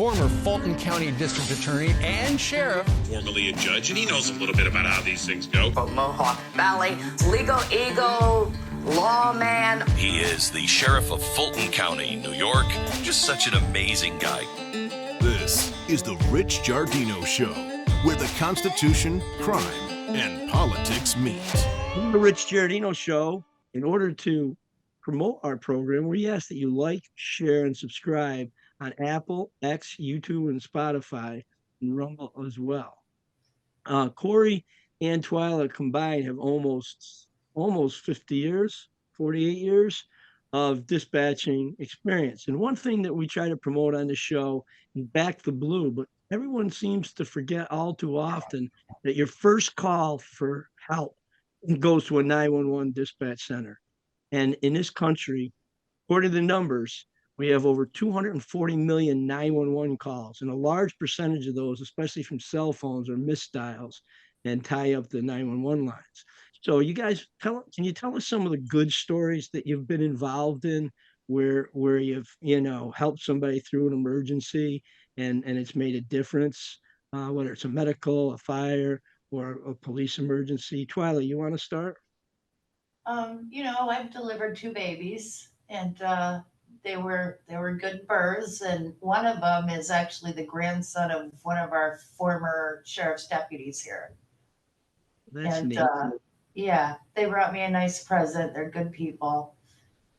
former Fulton County District Attorney and Sheriff. Formerly a judge, and he knows a little bit about how these things go. From Mohawk Valley, legal eagle, lawman. He is the Sheriff of Fulton County, New York. Just such an amazing guy. This is the Rich Giardino Show, where the Constitution, crime, and politics meet. The Rich Giardino Show. In order to promote our program, we ask that you like, share, and subscribe on Apple, X, YouTube, and Spotify, and Rumble as well. Corey and Twyla combined have almost 50 years, 48 years of dispatching experience. And one thing that we try to promote on the show is back the blue, but everyone seems to forget all too often that your first call for help goes to a 911 dispatch center. And in this country, according to the numbers, we have over 240 million 911 calls, and a large percentage of those, especially from cell phones, are missed dials and tie up the 911 lines. So you guys, can you tell us some of the good stories that you've been involved in where you've, helped somebody through an emergency and it's made a difference, whether it's a medical, a fire, or a police emergency? Twyla, you want to start? I've delivered 2 babies, and they were good births, and one of them is actually the grandson of one of our former sheriff's deputies here. That's neat. Yeah, they brought me a nice present. They're good people.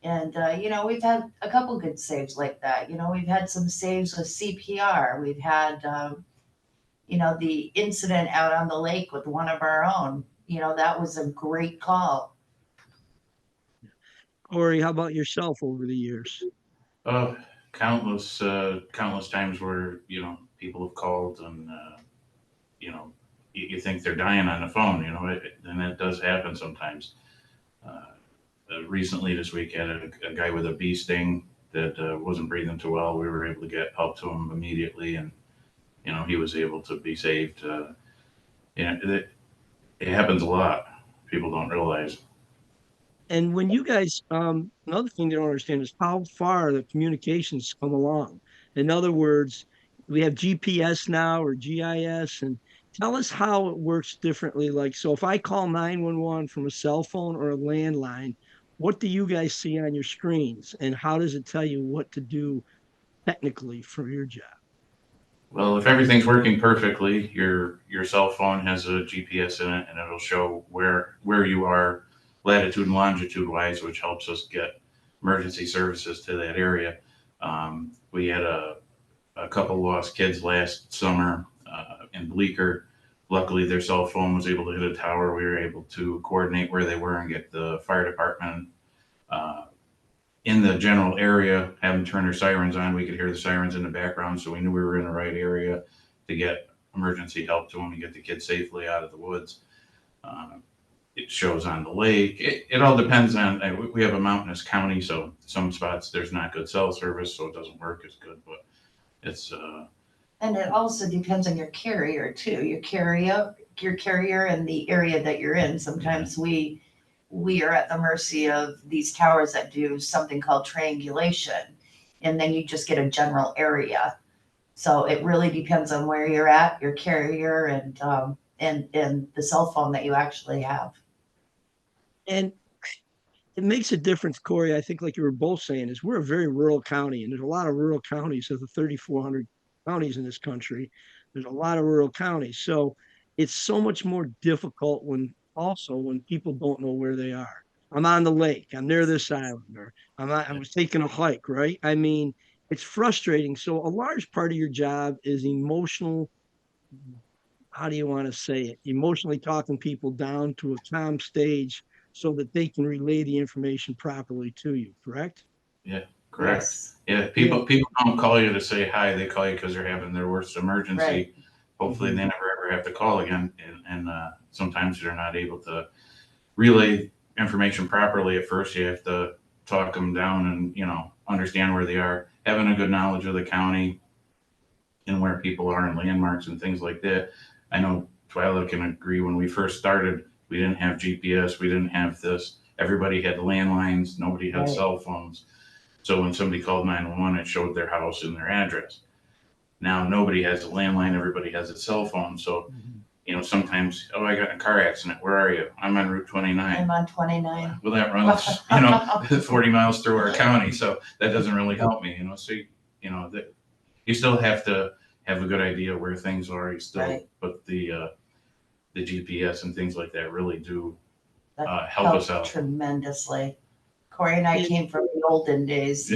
And, we've had a couple good saves like that. We've had some saves with CPR. We've had, the incident out on the lake with one of our own. That was a great call. Corey, how about yourself over the years? Countless times where, people have called and, you think they're dying on the phone, and it does happen sometimes. Recently this week, I had a guy with a bee sting that wasn't breathing too well. We were able to get help to him immediately, and, he was able to be saved. It happens a lot. People don't realize. And when you guys, another thing they don't understand is how far the communications come along. In other words, we have GPS now or GIS, and tell us how it works differently. Like, so if I call 911 from a cell phone or a landline, what do you guys see on your screens, and how does it tell you what to do technically for your job? Well, if everything's working perfectly, your cell phone has a GPS in it, and it'll show where you are latitude and longitude wise, which helps us get emergency services to that area. We had a couple lost kids last summer in Bleecker. Luckily, their cell phone was able to hit a tower. We were able to coordinate where they were and get the fire department in the general area, have them turn their sirens on. We could hear the sirens in the background, so we knew we were in the right area to get emergency help to them and get the kids safely out of the woods. It shows on the lake. It all depends on, we have a mountainous county, so some spots there's not good cell service, so it doesn't work as good, but it's... And it also depends on your carrier too, your carrier and the area that you're in. Sometimes we are at the mercy of these towers that do something called triangulation, and then you just get a general area. So it really depends on where you're at, your carrier, and the cell phone that you actually have. And it makes a difference, Corey. I think, like you were both saying, is we're a very rural county, and there's a lot of rural counties of the 3,400 counties in this country. There's a lot of rural counties. So it's so much more difficult when people don't know where they are. I'm on the lake, I'm near this island, or I was taking a hike, right? I mean, it's frustrating. So a large part of your job is emotional. How do you want to say it? Emotionally talking people down to a calm stage so that they can relay the information properly to you, correct? Yeah, correct. Yes. Yeah, people don't call you to say hi. They call you because they're having their worst emergency. Right. Hopefully they never ever have to call again. And sometimes they're not able to relay information properly at first. You have to talk them down and, understand where they are. Having a good knowledge of the county and where people are and landmarks and things like that. I know Twyla can agree, when we first started, we didn't have GPS. We didn't have this. Everybody had landlines. Nobody had cell phones. So when somebody called 911, it showed their house and their address. Now nobody has a landline, everybody has a cell phone. So, sometimes, oh, I got in a car accident. Where are you? I'm on Route 29. I'm on 29. Well, that runs, 40 miles through our county. So that doesn't really help me, So, that you still have to have a good idea where things are. You still, Right. but the GPS and things like that really do That help us helped out. tremendously. Corey and I came from the olden days.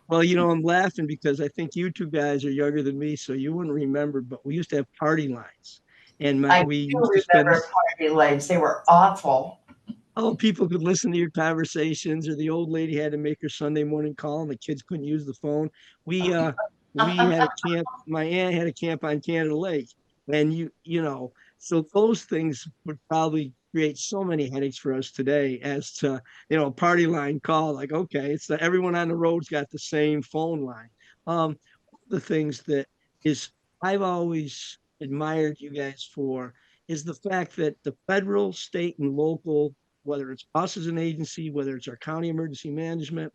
Well, I'm laughing because I think you two guys are younger than me, so you wouldn't remember, but we used to have party lines. And I we do used to spend remember party lines. They were awful. people could listen to your conversations, or the old lady had to make her Sunday morning call and the kids couldn't use the phone. We had a camp, my aunt had a camp on Canada Lake. And so those things would probably create so many headaches for us today as to, a party line call, like, okay, it's everyone on the road's got the same phone line. One of the things that is I've always admired you guys for is the fact that the federal, state, and local, whether it's us as an agency, whether it's our county emergency management,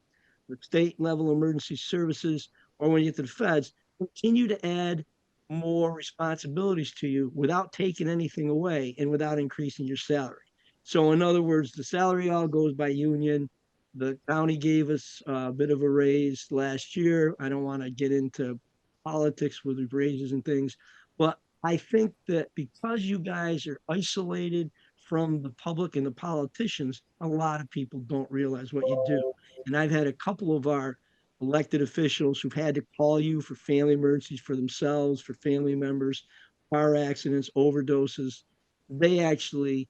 the state level emergency services, or when you get to the feds, continue to add more responsibilities to you without taking anything away and without increasing your salary. So, in other words, the salary all goes by union. The county gave us a bit of a raise last year. I don't want to get into politics with the raises and things, but I think that because you guys are isolated from the public and the politicians, a lot of people don't realize what you do. And I've had a couple of our elected officials who've had to call you for family emergencies for themselves, for family members, car accidents, overdoses. They actually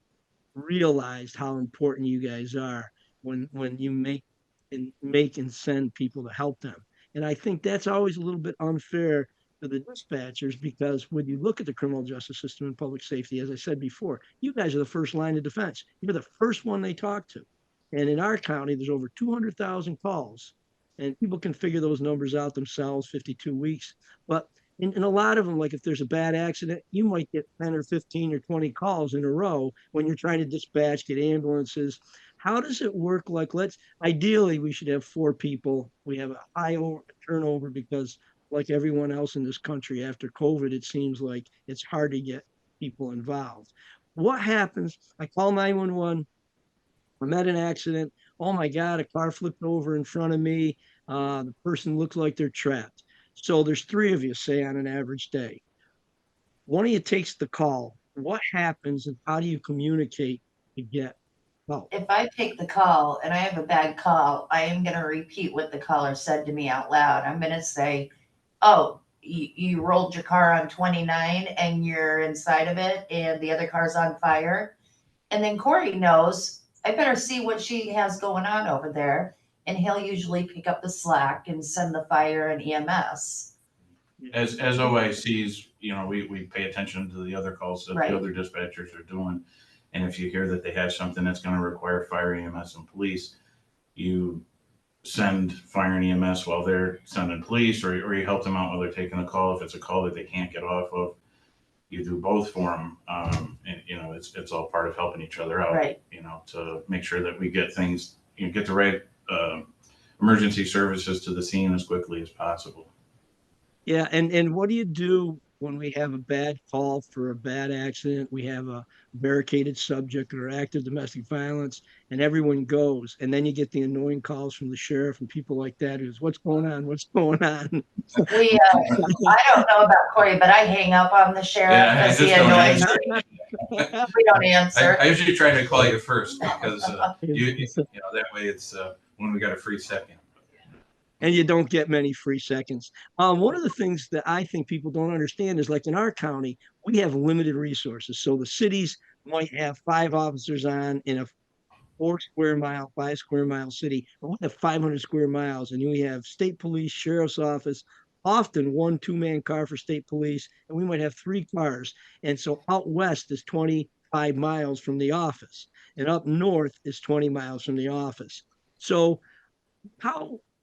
realized how important you guys are when you make and send people to help them. And I think that's always a little bit unfair to the dispatchers, because when you look at the criminal justice system and public safety, as I said before, you guys are the first line of defense. You're the first one they talk to. And in our county, there's over 200,000 calls, and people can figure those numbers out themselves, 52 weeks. But in a lot of them, like if there's a bad accident, you might get 10 or 15 or 20 calls in a row when you're trying to dispatch, get ambulances. How does it work? Like, ideally, we should have 4 people. We have a high turnover because, like everyone else in this country, after COVID, it seems like it's hard to get people involved. What happens? I call 911. I'm at an accident. Oh my God, a car flipped over in front of me. The person looks like they're trapped. So there's 3 of you, say, on an average day. One of you takes the call. What happens and how do you communicate to get help? If I take the call and I have a bad call, I am going to repeat what the caller said to me out loud. I'm going to say, oh, you rolled your car on 29 and you're inside of it and the other car's on fire. And then Corey knows I better see what she has going on over there. And he'll usually pick up the slack and send the fire and EMS. As OICs, we pay attention to the other calls that Right. the other dispatchers are doing. And if you hear that they have something that's going to require fire, EMS, and police, you send fire and EMS while they're sending police, or you help them out while they're taking a call. If it's a call that they can't get off of, you do both for them. And it's all part of helping each other out. Right. To make sure that we get things, get the right emergency services to the scene as quickly as possible. Yeah, and what do you do when we have a bad call for a bad accident? We have a barricaded subject or active domestic violence, and everyone goes, and then you get the annoying calls from the sheriff and people like that. Who's, what's going on? What's going on? I don't know about Corey, but I hang up on the sheriff because he annoys me. We don't answer. I usually try to call you first because that way it's when we got a free second. And you don't get many free seconds. One of the things that I think people don't understand is, like in our county, we have limited resources. So the cities might have 5 officers on in a 5 square mile city, but we have 500 square miles, and we have state police, sheriff's office, often 1-2-man car for state police, and we might have 3 cars. And so out west is 25 miles from the office, and up north is 20 miles from the office. So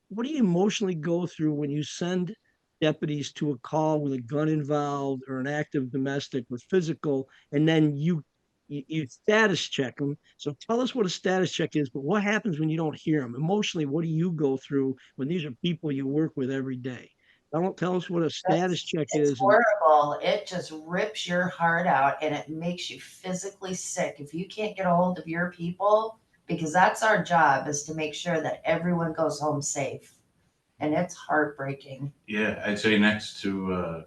what do you emotionally go through when you send deputies to a call with a gun involved or an active domestic with physical, and then you status check them? So tell us what a status check is, but what happens when you don't hear them? Emotionally, what do you go through when these are people you work with every day? Don't tell us what a status check It's is. horrible. It just rips your heart out and it makes you physically sick if you can't get a hold of your people, because that's our job, is to make sure that everyone goes home safe. And it's heartbreaking. Yeah, I'd say next to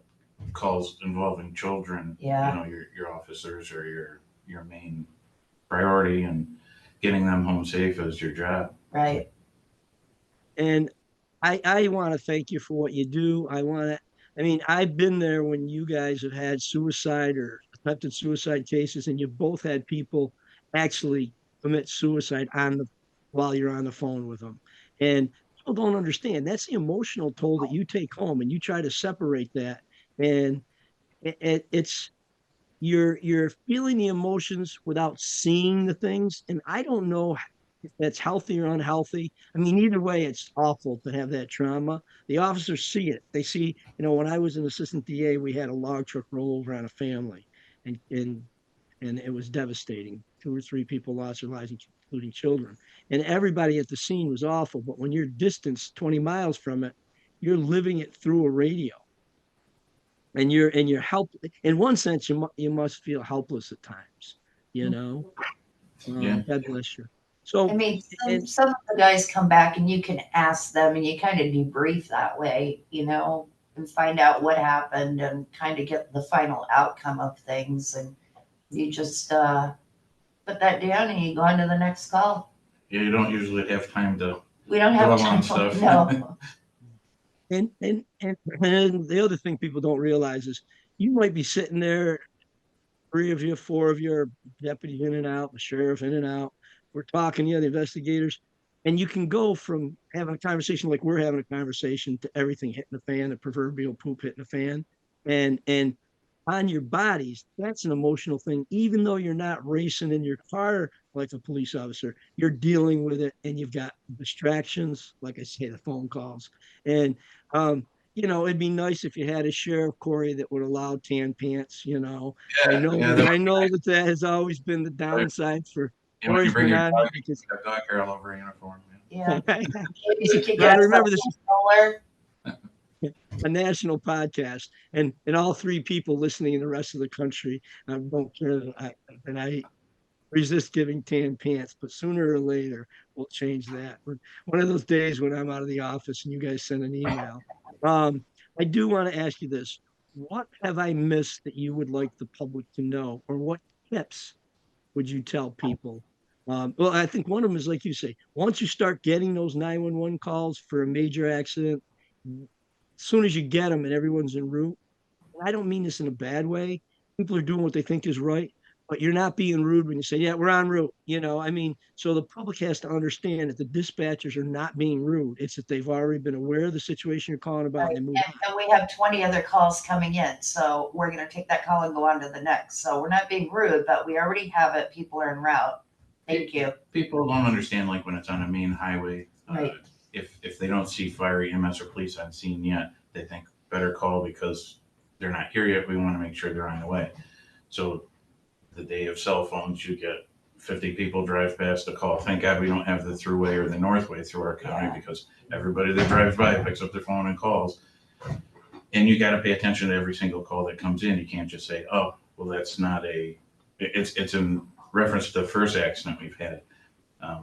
calls involving children, Yeah. you know, your officers are your main priority, and getting them home safe is your job. Right. And I want to thank you for what you do. I mean, I've been there when you guys have had suicide or attempted suicide cases, and you both had people actually commit suicide while you're on the phone with them. And people don't understand that's the emotional toll that you take home, and you try to separate that. And it's you're feeling the emotions without seeing the things. And I don't know if that's healthy or unhealthy. I mean, either way, it's awful to have that trauma. The officers see it. They see, when I was an assistant DA, we had a log truck roll over on a family, and it was devastating. 2 or 3 people lost their lives, including children. And everybody at the scene was awful. But when you're distanced 20 miles from it, you're living it through a radio. And you're help. In one sense, you must feel helpless at times. Yeah. God bless you. So I mean, some of the guys come back and you can ask them and you kind of debrief that way, and find out what happened and kind of get the final outcome of things. And you just put that down and you go on to the next call. Yeah, you don't usually have time to We don't have dwell time. on stuff. No. And the other thing people don't realize is you might be sitting there, 3 of you, 4 of you are deputies in and out, the sheriff in and out. We're talking, the investigators, and you can go from having a conversation like we're having a conversation to everything hitting the fan, the proverbial poop hitting the fan, and on your bodies, that's an emotional thing. Even though you're not racing in your car like a police officer, you're dealing with it, and you've got distractions, like I say, the phone calls. And it'd be nice if you had a sheriff, Corey, that would allow tan pants. I know that has always been the downside for Corey's been on because dog hair all over a uniform. Yeah. Now, remember, this is a national podcast, and all 3 people listening in the rest of the country don't care and I resist giving tan pants, but sooner or later we'll change that. One of those days when I'm out of the office and you guys send an email. I do want to ask you this: what have I missed that you would like the public to know, or what tips would you tell people? Well, I think one of them is, like you say, once you start getting those 911 calls for a major accident, as soon as you get them and everyone's en route, and I don't mean this in a bad way, people are doing what they think is right, but you're not being rude when you say, yeah, we're en route. So the public has to understand that the dispatchers are not being rude. It's that they've already been aware of the situation you're calling about. Right. And we have 20 other calls coming in. So we're going to take that call and go on to the next. So we're not being rude, but we already have it. People are en route. Thank you. People don't understand, like, when it's on a main highway, Right. If they don't see fire, EMS, or police on scene yet, they think better call because they're not here yet. We want to make sure they're on the way. So the day of cell phones, you get 50 people drive past a call. Thank God we don't have the throughway or the northway through our county, because everybody that drives by picks up their phone and calls. And you got to pay attention to every single call that comes in. You can't just say, oh, well, that's not it's in reference to the first accident we've had.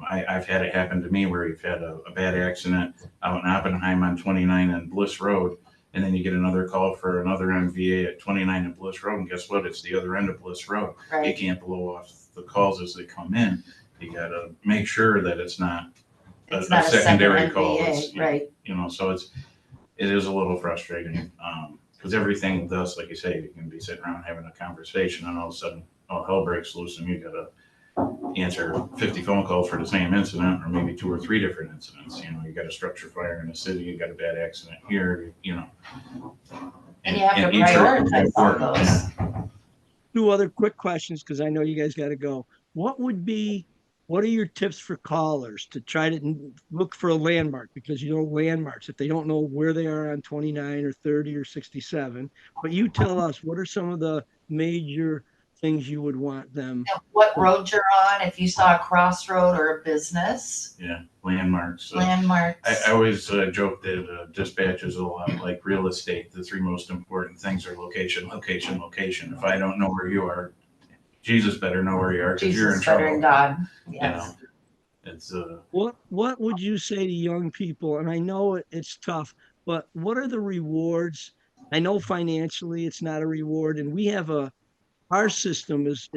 I've had it happen to me where we've had a bad accident out in Oppenheim on 29 and Bliss Road. And then you get another call for another MVA at 29 and Bliss Road. And guess what? It's the other end of Bliss Road. Right. You can't blow off the calls as they come in. You got to make sure that it's not a secondary call. Right. So it is a little frustrating because everything with us, like you say, you can be sitting around having a conversation and all of a sudden, hell breaks loose and you got to answer 50 phone calls for the same incident, or maybe 2 or 3 different incidents. You got a structure fire in the city, you got a bad accident here, And you have to prioritize all those. Yeah. 2 other quick questions, because I know you guys got to go. What are your tips for callers to try to look for a landmark? Because landmarks, if they don't know where they are on 29 or 30 or 67, but you tell us, what are some of the major things you would want them. What road you're on, if you saw a crossroad or a business, Yeah, landmarks. landmarks. I always joke that dispatch is a lot like real estate. The three most important things are location, location, location. If I don't know where you are, Jesus better know where you are because you're in Jesus better trouble. than God. You Yes. know, it's What would you say to young people? And I know it's tough, but what are the rewards? I know financially it's not a reward, and we have our system is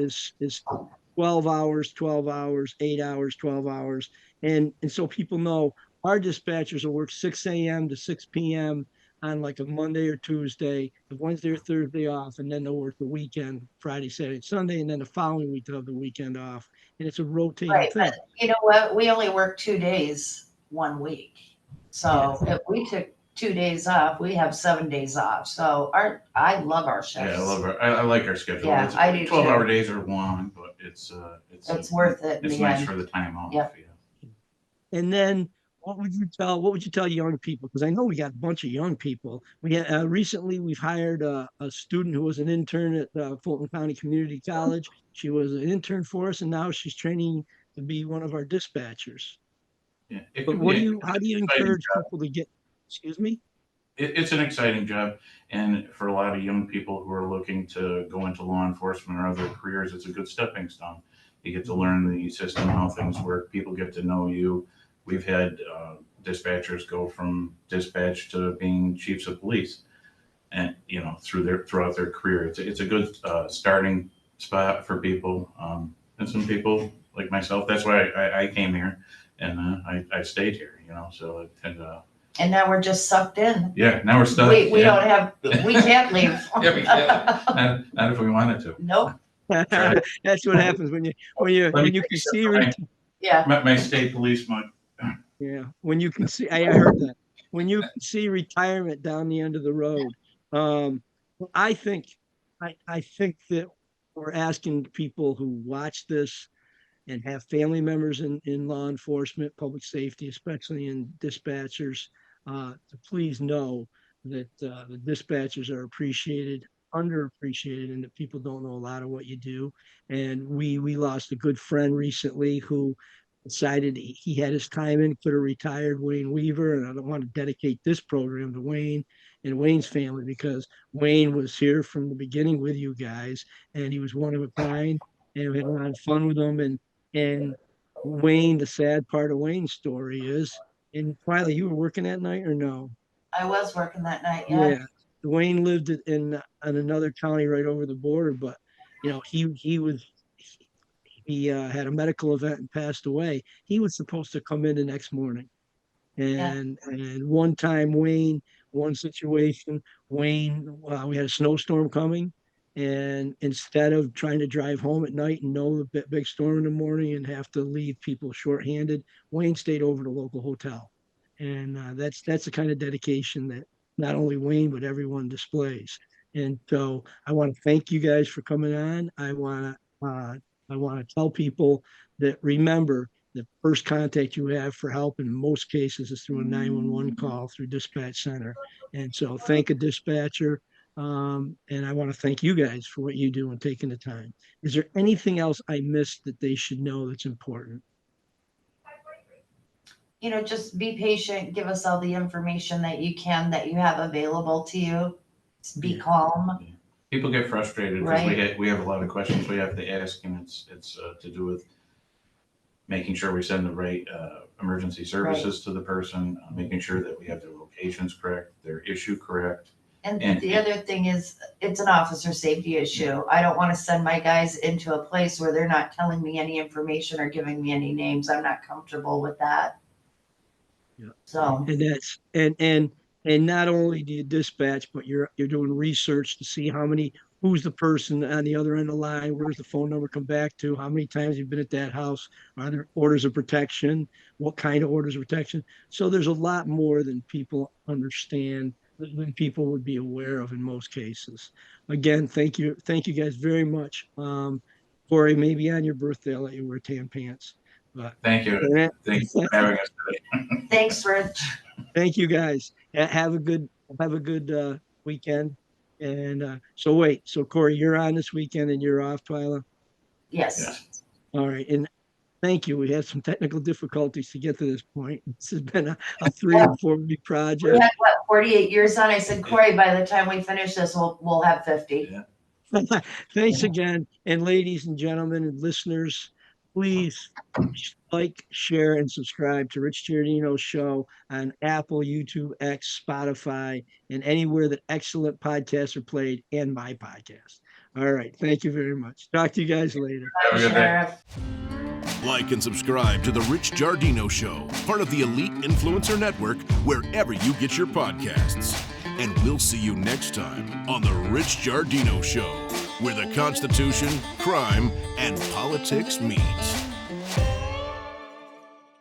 12 hours, 12 hours, 8 hours, 12 hours. And so people know our dispatchers will work 6 a.m. to 6 p.m. on like a Monday or Tuesday, a Wednesday or Thursday off, and then they'll work the weekend, Friday, Saturday, Sunday, and then the following week they'll have the weekend off. And it's a rotating Right, thing. but you know what? We only work 2 days 1 week. So if we took 2 days off, we have 7 days off. So I love our shifts. yeah, I love I like our schedule. Yeah, I do 12-hour too. days are long, but it's worth it in It's the nice end. for the time off. Yep. Yeah. And then what would you tell young people? Because I know we got a bunch of young people. We had recently we've hired a student who was an intern at Fulton County Community College. She was an intern for us, and now she's training to be one of our dispatchers. Yeah, it But can be how do you exciting encourage job. people to get? Excuse me. It's an exciting job, and for a lot of young people who are looking to go into law enforcement or other careers, it's a good stepping stone. You get to learn the system, how things work. People get to know you. We've had dispatchers go from dispatch to being chiefs of police, and throughout their career, it's a good starting spot for people. And some people like myself, that's why I came here, and I stayed here. So And now we're just sucked in. yeah, now we're stuck. We Yeah. we can't leave. Yeah, we can't. Not if we wanted to. Nope. That's what happens when you can see. Yeah. My state policeman. Yeah, when you can see, I heard that. When you can see retirement down the end of the road, I think, I think that we're asking people who watch this and have family members in law enforcement, public safety, especially in dispatchers, to please know that the dispatchers are appreciated, underappreciated, and that people don't know a lot of what you do. And we lost a good friend recently who decided he had his time in, could have retired, Wayne Weaver. And I don't want to dedicate this program to Wayne and Wayne's family because Wayne was here from the beginning with you guys, and he was one of a kind, and we had a lot of fun with him. And Wayne, the sad part of Wayne's story is, and Twyla, you were working that night or no? I was working that night. Yeah. Wayne lived in another county right over the border, but he had a medical event and passed away. He was supposed to come in the next morning. And one time, one situation, we had a snowstorm coming. And instead of trying to drive home at night and know the big storm in the morning and have to leave people shorthanded, Wayne stayed over at a local hotel. And that's the kind of dedication that not only Wayne, but everyone displays. And so I want to thank you guys for coming on. I want to tell people that remember the first contact you have for help in most cases is through a 911 call through dispatch center. And so thank a dispatcher. And I want to thank you guys for what you do and taking the time. Is there anything else I missed that they should know that's important? Just be patient. Give us all the information that you have available to you. Be calm. People get frustrated because we have a lot of questions we have to ask, and it's to do with making sure we send the right emergency services to the person, making sure that we have their locations correct, their issue correct. And the other thing is, it's an officer safety issue. I don't want to send my guys into a place where they're not telling me any information or giving me any names. I'm not comfortable with that. Yeah. So. And that's and not only do you dispatch, but you're doing research to see who's the person on the other end of the line, where's the phone number come back to, how many times you've been at that house, are there orders of protection, what kind of orders of protection. So there's a lot more than people understand, than people would be aware of in most cases. Again, thank you guys very much. Corey, maybe on your birthday I'll let you wear tan pants. But thank you. Thanks for having us today. Thanks, Rich. Thank you guys. Have a good weekend. And so Corey, you're on this weekend and you're off, Twyla? Yes. Yes. All right. And thank you. We had some technical difficulties to get to this point. This has been a 3 or 4 week We project. had 48 years on. I said, Corey, by the time we finish this, we'll have 50. Yeah. Thanks again. And ladies and gentlemen and listeners, please like, share, and subscribe to Rich Giardino Show on Apple, YouTube, X, Spotify, and anywhere that excellent podcasts are played, and my podcast. All right. Thank you very much. Talk to you guys later. Have a good day. Sheriff. Like and subscribe to The Rich Giardino Show, part of the Elite Influencer Network, wherever you get your podcasts. And we'll see you next time on The Rich Giardino Show, where the Constitution, crime, and politics meet.